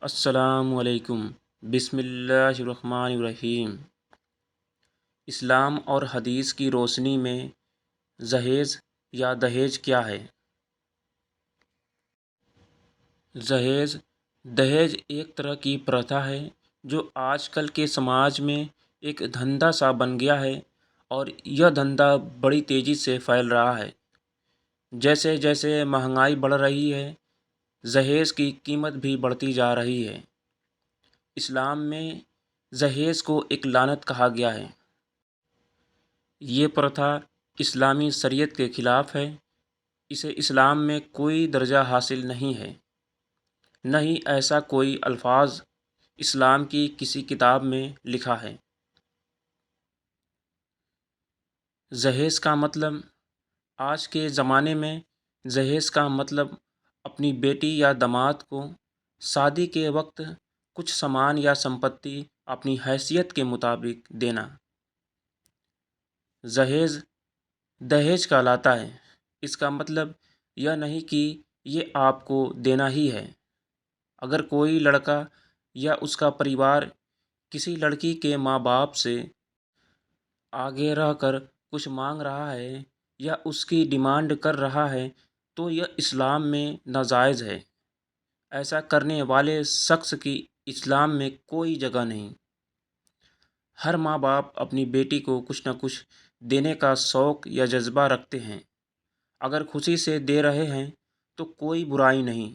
السلام علیکم۔ بسم اللہ الرحمن الرحیم۔ اسلام اور حدیث کی روشنی میں جہیز یا دہیج کیا ہے؟ جہیز دہیج ایک طرح کی پرتھا ہے جو آج کل کے سماج میں ایک دھندا سا بن گیا ہے، اور یہ دھندا بڑی تیزی سے پھیل رہا ہے۔ جیسے جیسے مہنگائی بڑھ رہی ہے، جہیز کی قیمت بھی بڑھتی جا رہی ہے۔ اسلام میں جہیز کو ایک لعنت کہا گیا ہے۔ یہ پرتھا اسلامی شریعت کے خلاف ہے۔ اسے اسلام میں کوئی درجہ حاصل نہیں ہے، نہ ہی ایسا کوئی الفاظ اسلام کی کسی کتاب میں لکھا ہے۔ جہیز کا مطلب آج کے زمانے میں جہیز کا مطلب اپنی بیٹی یا داماد کو شادی کے وقت کچھ سامان یا سمپتی اپنی حیثیت کے مطابق دینا جہیز دہیج کہلاتا ہے۔ اس کا مطلب یہ نہیں کہ یہ آپ کو دینا ہی ہے۔ اگر کوئی لڑکا یا اس کا پریوار کسی لڑکی کے ماں باپ سے آگے رہ کر کچھ مانگ رہا ہے یا اس کی ڈیمانڈ کر رہا ہے تو یہ اسلام میں ناجائز ہے۔ ایسا کرنے والے شخص کی اسلام میں کوئی جگہ نہیں۔ ہر ماں باپ اپنی بیٹی کو کچھ نہ کچھ دینے کا شوق یا جذبہ رکھتے ہیں۔ اگر خوشی سے دے رہے ہیں تو کوئی برائی نہیں،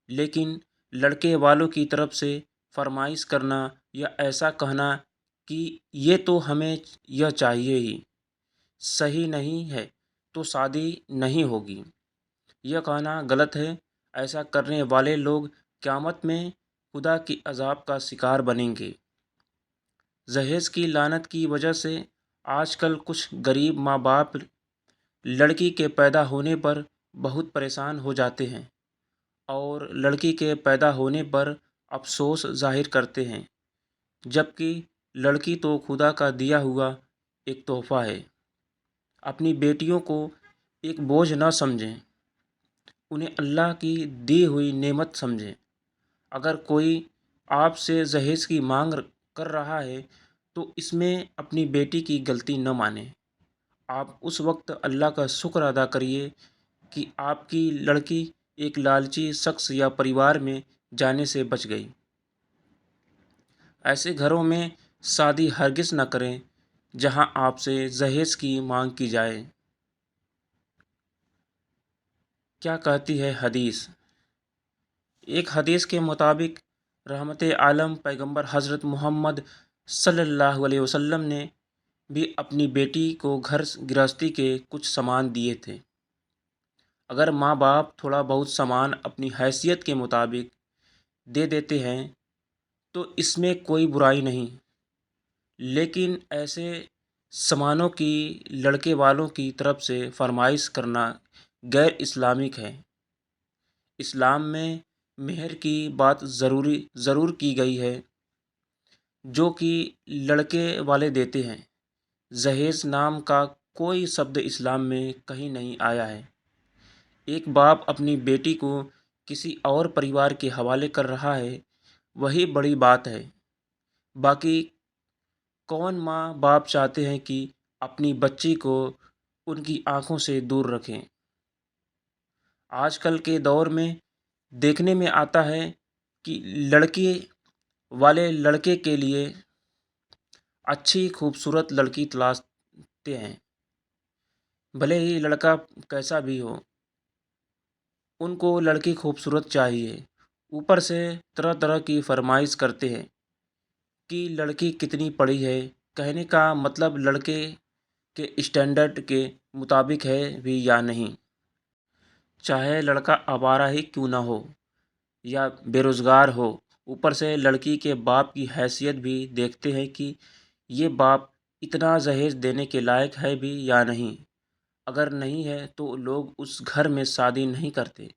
لیکن لڑکے والوں کی طرف سے فرمائش کرنا یا ایسا کہنا کہ یہ تو ہمیں یہ چاہیے ہی، صحیح نہیں ہے تو شادی نہیں ہوگی، یہ کہنا غلط ہے۔ ایسا کرنے والے لوگ قیامت میں خدا کی عذاب کا شکار بنیں گے۔ جہیز کی لعنت کی وجہ سے آج کل کچھ غریب ماں باپ لڑکی کے پیدا ہونے پر بہت پریشان ہو جاتے ہیں اور لڑکی کے پیدا ہونے پر افسوس ظاہر کرتے ہیں، جبکہ لڑکی تو خدا کا دیا ہوا ایک تحفہ ہے۔ اپنی بیٹیوں کو ایک بوجھ نہ سمجھیں، انہیں اللہ کی دی ہوئی نعمت سمجھیں۔ اگر کوئی آپ سے جہیز کی مانگ کر رہا ہے تو اس میں اپنی بیٹی کی غلطی نہ مانیں۔ آپ اس وقت اللہ کا شکر ادا کریے کہ آپ کی لڑکی ایک لالچی شخص یا پریوار میں جانے سے بچ گئی۔ ایسے گھروں میں شادی ہرگز نہ کریں جہاں آپ سے جہیز کی مانگ کی جائے۔ کیا کہتی ہے حدیث؟ ایک حدیث کے مطابق رحمت عالم پیغمبر حضرت محمد صلی اللہ علیہ وسلم نے بھی اپنی بیٹی کو گھر گرہستی کے کچھ سامان دیے تھے۔ اگر ماں باپ تھوڑا بہت سامان اپنی حیثیت کے مطابق دے دیتے ہیں تو اس میں کوئی برائی نہیں، لیکن ایسے سامانوں کی لڑکے والوں کی طرف سے فرمائش کرنا غیر اسلامک ہے۔ اسلام میں مہر کی بات ضرور کی گئی ہے جو کہ لڑکے والے دیتے ہیں۔ جہیز نام کا کوئی شبد اسلام میں کہیں نہیں آیا ہے۔ ایک باپ اپنی بیٹی کو کسی اور پریوار کے حوالے کر رہا ہے، وہی بڑی بات ہے۔ باقی کون ماں باپ چاہتے ہیں کہ اپنی بچی کو ان کی آنکھوں سے دور رکھیں؟ آج کل کے دور میں دیکھنے میں آتا ہے کہ لڑکے والے لڑکے کے لیے اچھی خوبصورت لڑکی تلاشتے ہیں، بھلے ہی لڑکا کیسا بھی ہو، ان کو لڑکی خوبصورت چاہیے۔ اوپر سے طرح طرح کی فرمائش کرتے ہیں کہ لڑکی کتنی پڑھی ہے، کہنے کا مطلب لڑکے کے اسٹینڈرڈ کے مطابق ہے بھی یا نہیں۔ چاہے لڑکا آوارہ ہی کیوں نہ ہو یا بے روزگار ہو، اوپر سے لڑکی کے باپ کی حیثیت بھی دیکھتے ہیں کہ یہ باپ اتنا جہیز دینے کے لائق ہے بھی یا نہیں۔ اگر نہیں ہے تو لوگ اس گھر میں شادی نہیں کرتے،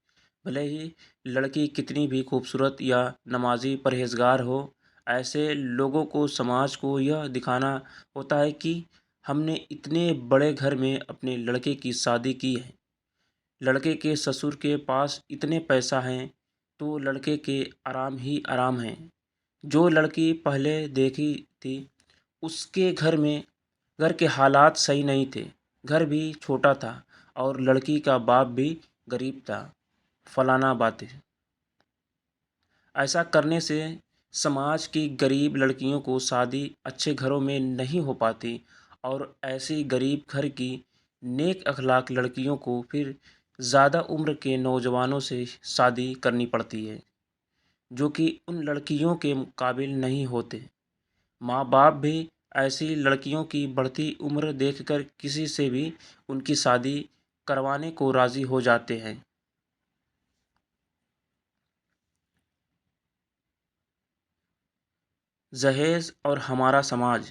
بھلے ہی لڑکی کتنی بھی خوبصورت یا نمازی پرہیزگار ہو۔ ایسے لوگوں کو سماج کو یہ دکھانا ہوتا ہے کہ ہم نے اتنے بڑے گھر میں اپنے لڑکے کی شادی کی ہے، لڑکے کے سسر کے پاس اتنے پیسہ ہیں تو لڑکے کے آرام ہی آرام ہیں۔ جو لڑکی پہلے دیکھی تھی اس کے گھر کے حالات صحیح نہیں تھے، گھر بھی چھوٹا تھا اور لڑکی کا باپ بھی غریب تھا، فلانا باتیں۔ ایسا کرنے سے سماج کی غریب لڑکیوں کو شادی اچھے گھروں میں نہیں ہو پاتی اور ایسی غریب گھر کی نیک اخلاق لڑکیوں کو پھر زیادہ عمر کے نوجوانوں سے شادی کرنی پڑتی ہے جو کہ ان لڑکیوں کے قابل نہیں ہوتے۔ ماں باپ بھی ایسی لڑکیوں کی بڑھتی عمر دیکھ کر کسی سے بھی ان کی شادی کروانے کو راضی ہو جاتے ہیں۔ جہیز اور ہمارا سماج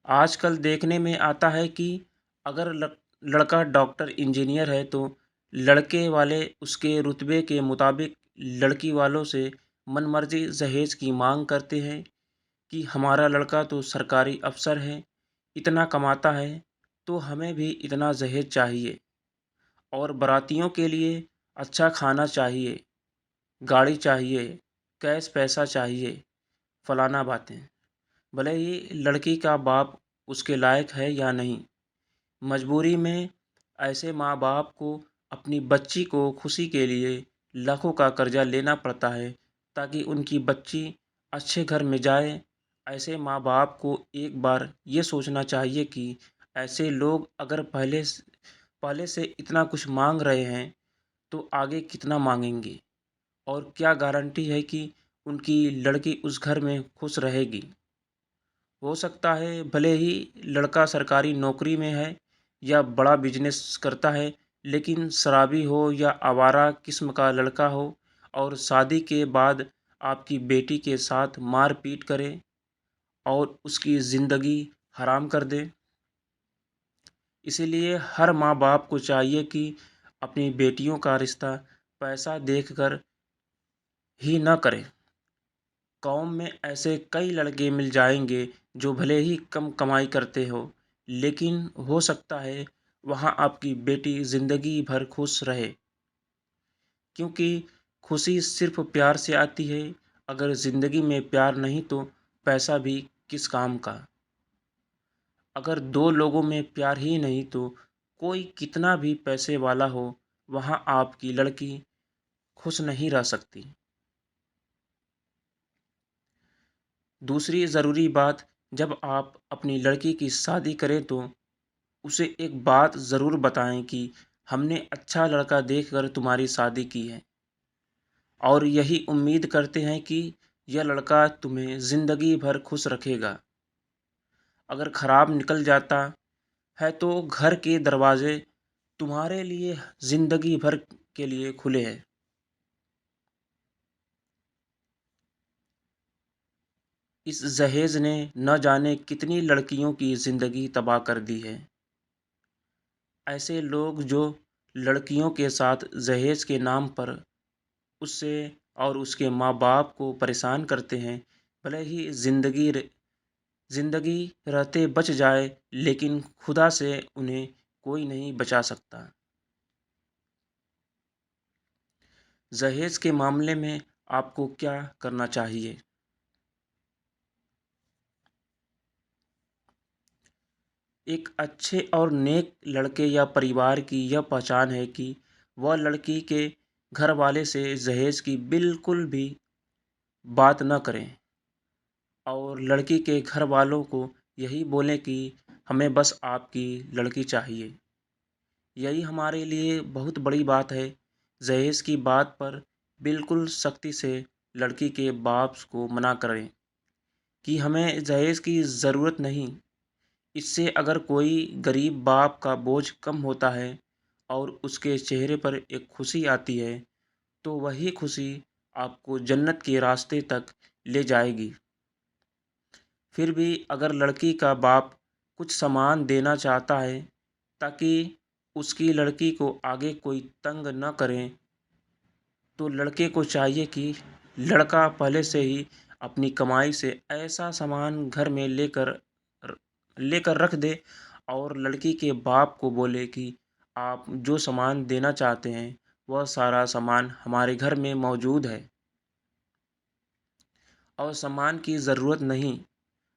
آج کل دیکھنے میں آتا ہے کہ اگر لڑکا ڈاکٹر انجینئر ہے تو لڑکے والے اس کے رتبے کے مطابق لڑکی والوں سے من مرضی جہیز کی مانگ کرتے ہیں کہ ہمارا لڑکا تو سرکاری افسر ہے، اتنا کماتا ہے، تو ہمیں بھی اتنا جہیز چاہیے اور براتیوں کے لیے اچھا کھانا چاہیے، گاڑی چاہیے، کیش پیسہ چاہیے، فلانا باتیں۔ بھلے ہی لڑکی کا باپ اس کے لائق ہے یا نہیں، مجبوری میں ایسے ماں باپ کو اپنی بچی کو خوشی کے لیے لاکھوں کا قرضہ لینا پڑتا ہے تاکہ ان کی بچی اچھے گھر میں جائے۔ ایسے ماں باپ کو ایک بار یہ سوچنا چاہیے کہ ایسے لوگ اگر پہلے سے اتنا کچھ مانگ رہے ہیں تو آگے کتنا مانگیں گے، اور کیا گارنٹی ہے کہ ان کی لڑکی اس گھر میں خوش رہے گی۔ ہو سکتا ہے بھلے ہی لڑکا سرکاری نوکری میں ہے یا بڑا بزنس کرتا ہے، لیکن شرابی ہو یا آوارہ قسم کا لڑکا ہو اور شادی کے بعد آپ کی بیٹی کے ساتھ مار پیٹ کرے اور اس کی زندگی حرام کر دے۔ اسی لیے ہر ماں باپ کو چاہیے کہ اپنی بیٹیوں کا رشتہ پیسہ دیکھ کر ہی نہ کرے۔ قوم میں ایسے کئی لڑکے مل جائیں گے جو بھلے ہی کم کمائی کرتے ہو، لیکن ہو سکتا ہے وہاں آپ کی بیٹی زندگی بھر خوش رہے، کیونکہ خوشی صرف پیار سے آتی ہے۔ اگر زندگی میں پیار نہیں تو پیسہ بھی کس کام کا۔ اگر دو لوگوں میں پیار ہی نہیں تو کوئی کتنا بھی پیسے والا ہو، وہاں آپ کی لڑکی خوش نہیں رہ سکتی۔ دوسری ضروری بات، جب آپ اپنی لڑکی کی شادی کریں تو اسے ایک بات ضرور بتائیں کہ ہم نے اچھا لڑکا دیکھ کر تمہاری شادی کی ہے اور یہی امید کرتے ہیں کہ یہ لڑکا تمہیں زندگی بھر خوش رکھے گا۔ اگر خراب نکل جاتا ہے تو گھر کے دروازے تمہارے لیے زندگی بھر کے لیے کھلے ہیں۔ اس جہیز نے نہ جانے کتنی لڑکیوں کی زندگی تباہ کر دی ہے۔ ایسے لوگ جو لڑکیوں کے ساتھ جہیز کے نام پر اس سے اور اس کے ماں باپ کو پریشان کرتے ہیں، بھلے ہی زندگی رہتے بچ جائے لیکن خدا سے انہیں کوئی نہیں بچا سکتا۔ جہیز کے معاملے میں آپ کو کیا کرنا چاہیے؟ ایک اچھے اور نیک لڑکے یا پریوار کی یہ پہچان ہے کہ وہ لڑکی کے گھر والے سے جہیز کی بالکل بھی بات نہ کریں اور لڑکی کے گھر والوں کو یہی بولیں کہ ہمیں بس آپ کی لڑکی چاہیے۔ یہی ہمارے لیے بہت بڑی بات ہے۔ جہیز کی بات پر بالکل سختی سے لڑکی کے باپ کو منع کریں کہ ہمیں جہیز کی ضرورت نہیں۔ اس سے اگر کوئی غریب باپ کا بوجھ کم ہوتا ہے اور اس کے چہرے پر ایک خوشی آتی ہے تو وہی خوشی آپ کو جنت کے راستے تک لے جائے گی۔ پھر بھی اگر لڑکی کا باپ کچھ سامان دینا چاہتا ہے تاکہ اس کی لڑکی کو آگے کوئی تنگ نہ کرے تو لڑکے کو چاہیے کہ لڑکا پہلے سے ہی اپنی کمائی سے ایسا سامان گھر میں لے کر رکھ دے اور لڑکی کے باپ کو بولے کہ آپ جو سامان دینا چاہتے ہیں وہ سارا سامان ہمارے گھر میں موجود ہے اور سامان کی ضرورت نہیں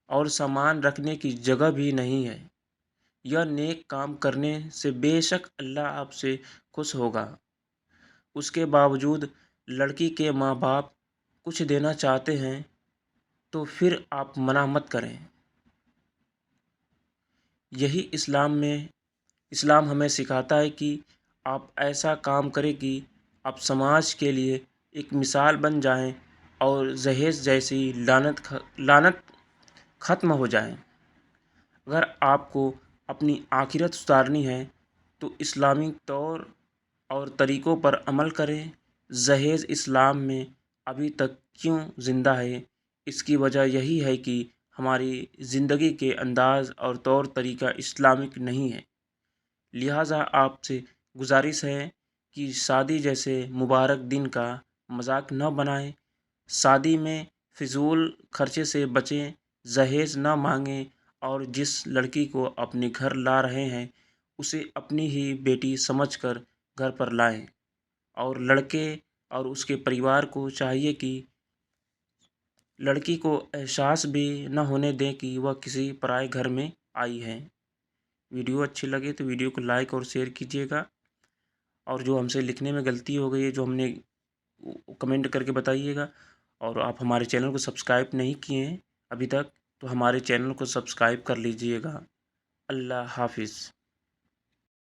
اور سامان رکھنے کی جگہ بھی نہیں ہے۔ یہ نیک کام کرنے سے بے شک اللہ آپ سے خوش ہوگا۔ اس کے باوجود لڑکی کے ماں باپ کچھ دینا چاہتے ہیں تو پھر آپ منع مت کریں۔ یہی اسلام ہمیں سکھاتا ہے کہ آپ ایسا کام کریں کہ آپ سماج کے لیے ایک مثال بن جائیں اور جہیز جیسی لعنت ختم ہو جائیں۔ اگر آپ کو اپنی آخرت سدھارنی ہے تو اسلامی طور اور طریقوں پر عمل کریں۔ جہیز اسلام میں ابھی تک کیوں زندہ ہے؟ اس کی وجہ یہی ہے کہ ہماری زندگی کے انداز اور طور طریقہ اسلامک نہیں ہے۔ لہٰذا آپ سے گزارش ہے کہ شادی جیسے مبارک دن کا مذاق نہ بنائیں، شادی میں فضول خرچے سے بچیں، جہیز نہ مانگیں اور جس لڑکی کو اپنے گھر لا رہے ہیں اسے اپنی ہی بیٹی سمجھ کر گھر پر لائیں، اور لڑکے اور اس کے پریوار کو چاہیے کہ لڑکی کو احساس بھی نہ ہونے دیں کہ وہ کسی پرائے گھر میں آئی ہے۔ ویڈیو اچھی لگے تو ویڈیو کو لائک اور شیئر کیجیے گا، اور جو ہم سے لکھنے میں غلطی ہو گئی ہے جو ہم نے کمنٹ کر کے بتائیے گا، اور آپ ہمارے چینل کو سبسکرائب نہیں کیے ہیں ابھی تک تو ہمارے چینل کو سبسکرائب کر لیجیے گا۔ اللہ حافظ۔